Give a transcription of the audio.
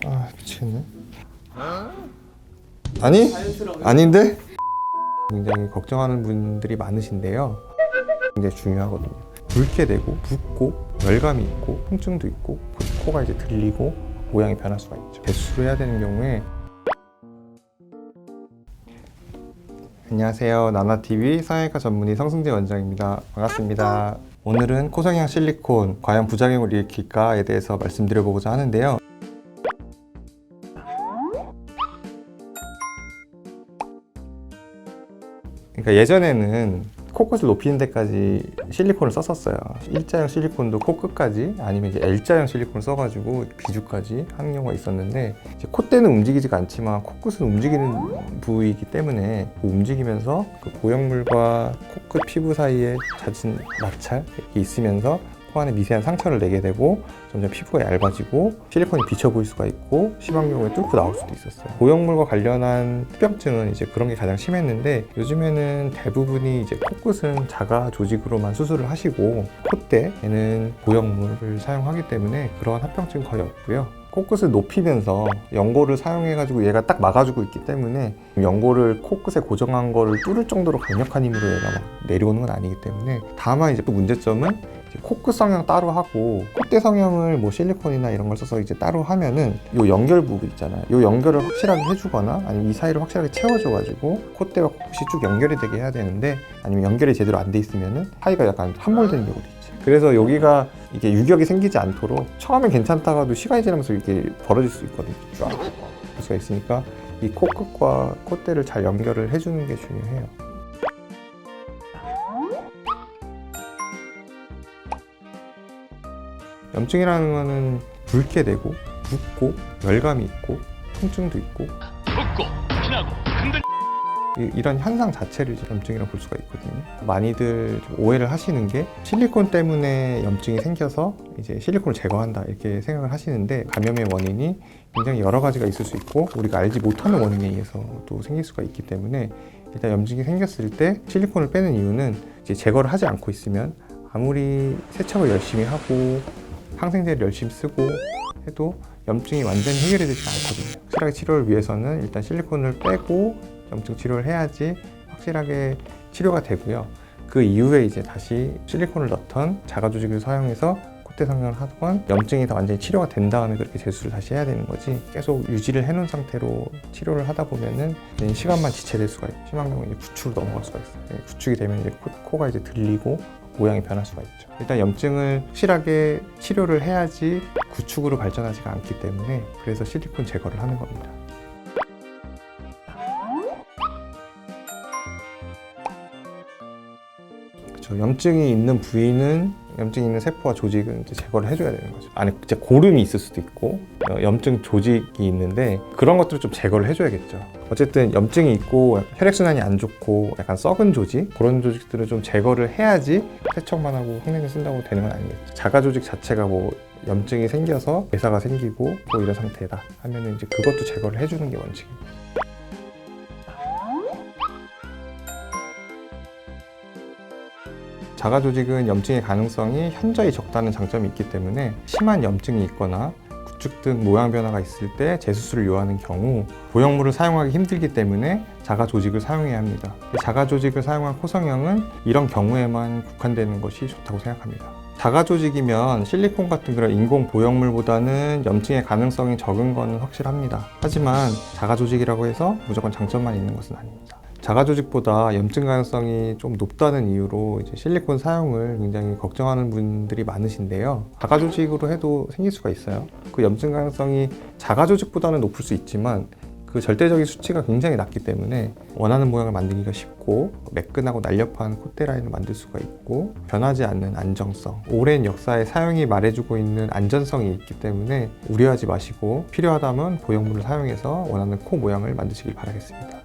아 미치겠네. 아니? 아닌데? 굉장히 걱정하는 분들이 많으신데요. 굉장히 중요하거든요. 붉게 되고 붓고 열감이 있고 통증도 있고 코가 이제 들리고 모양이 변할 수가 있죠. 배수를 해야 되는 경우에. 안녕하세요. 나나TV 성형외과 전문의 성승재 원장입니다. 반갑습니다. 오늘은 코성형 실리콘 과연 부작용을 일으킬까에 대해서 말씀드려보고자 하는데요. 그러니까 예전에는 코끝을 높이는 데까지 실리콘을 썼었어요. 일자형 실리콘도 코끝까지 아니면 이제 L자형 실리콘을 써가지고 비주까지 하는 경우가 있었는데, 이제 콧대는 움직이지가 않지만 코끝은 움직이는 부위이기 때문에 움직이면서 그 보형물과 코끝 피부 사이에 잦은 마찰이 있으면서 코 안에 미세한 상처를 내게 되고 점점 피부가 얇아지고 실리콘이 비쳐 보일 수가 있고 심한 경우에 뚫고 나올 수도 있었어요. 보형물과 관련한 합병증은 이제 그런 게 가장 심했는데, 요즘에는 대부분이 이제 코끝은 자가 조직으로만 수술을 하시고 콧대에는 보형물을 사용하기 때문에 그런 합병증 거의 없고요. 코끝을 높이면서 연고를 사용해가지고 얘가 딱 막아주고 있기 때문에 연고를 코끝에 고정한 거를 뚫을 정도로 강력한 힘으로 얘가 막 내려오는 건 아니기 때문에, 다만 이제 또 문제점은 코끝 성형 따로 하고 콧대 성형을 뭐 실리콘이나 이런 걸 써서 이제 따로 하면은 요 연결 부분 있잖아요. 요 연결을 확실하게 해주거나 아니면 이 사이를 확실하게 채워줘가지고 콧대와 코끝이 쭉 연결이 되게 해야 되는데, 아니면 연결이 제대로 안 돼 있으면은 사이가 약간 함몰되는 경우도 있지. 그래서 여기가 이게 유격이 생기지 않도록 처음엔 괜찮다가도 시간이 지나면서 이게 벌어질 수 있거든요. 쫙 볼 수가 있으니까 이 코끝과 콧대를 잘 연결을 해주는 게 중요해요. 염증이라는 거는 붉게 되고 붓고 열감이 있고 통증도 있고 붓고 피나고 흔들 이런 현상 자체를 염증이라고 볼 수가 있거든요. 많이들 좀 오해를 하시는 게 실리콘 때문에 염증이 생겨서 이제 실리콘을 제거한다 이렇게 생각을 하시는데, 감염의 원인이 굉장히 여러 가지가 있을 수 있고 우리가 알지 못하는 원인에 의해서 또 생길 수가 있기 때문에, 일단 염증이 생겼을 때 실리콘을 빼는 이유는 이제 제거를 하지 않고 있으면 아무리 세척을 열심히 하고 항생제를 열심히 쓰고 해도 염증이 완전히 해결이 되지 않거든요. 확실하게 치료를 위해서는 일단 실리콘을 빼고 염증 치료를 해야지 확실하게 치료가 되고요. 그 이후에 이제 다시 실리콘을 넣던 자가 조직을 사용해서 콧대 성형을 하건 염증이 다 완전히 치료가 된 다음에 그렇게 재수를 다시 해야 되는 거지, 계속 유지를 해놓은 상태로 치료를 하다 보면은 시간만 지체될 수가 있고 심한 경우에 이제 구축으로 넘어갈 수가 있어요. 구축이 되면 이제 코가 이제 들리고 모양이 변할 수가 있죠. 일단 염증을 확실하게 치료를 해야지 구축으로 발전하지가 않기 때문에, 그래서 실리콘 제거를 하는 겁니다. 그렇죠. 염증이 있는 부위는 염증이 있는 세포와 조직은 이제 제거를 해줘야 되는 거죠. 안에 이제 고름이 있을 수도 있고 염증 조직이 있는데 그런 것들을 좀 제거를 해줘야겠죠. 어쨌든 염증이 있고 혈액순환이 안 좋고 약간 썩은 조직, 그런 조직들을 좀 제거를 해야지 세척만 하고 항생제 쓴다고 되는 건 아니겠죠. 자가 조직 자체가 뭐 염증이 생겨서 괴사가 생기고 뭐 이런 상태다 하면은 이제 그것도 제거를 해주는 게 원칙입니다. 자가 조직은 염증의 가능성이 현저히 적다는 장점이 있기 때문에, 심한 염증이 있거나 구축 등 모양 변화가 있을 때 재수술을 요하는 경우 보형물을 사용하기 힘들기 때문에 자가 조직을 사용해야 합니다. 자가 조직을 사용한 코성형은 이런 경우에만 국한되는 것이 좋다고 생각합니다. 자가 조직이면 실리콘 같은 그런 인공 보형물보다는 염증의 가능성이 적은 것은 확실합니다. 하지만 자가 조직이라고 해서 무조건 장점만 있는 것은 아닙니다. 자가 조직보다 염증 가능성이 좀 높다는 이유로 이제 실리콘 사용을 굉장히 걱정하는 분들이 많으신데요. 자가 조직으로 해도 생길 수가 있어요. 그 염증 가능성이 자가 조직보다는 높을 수 있지만 그 절대적인 수치가 굉장히 낮기 때문에 원하는 모양을 만들기가 쉽고 매끈하고 날렵한 콧대 라인을 만들 수가 있고, 변하지 않는 안정성, 오랜 역사의 사용이 말해주고 있는 안전성이 있기 때문에 우려하지 마시고 필요하다면 보형물을 사용해서 원하는 코 모양을 만드시길 바라겠습니다.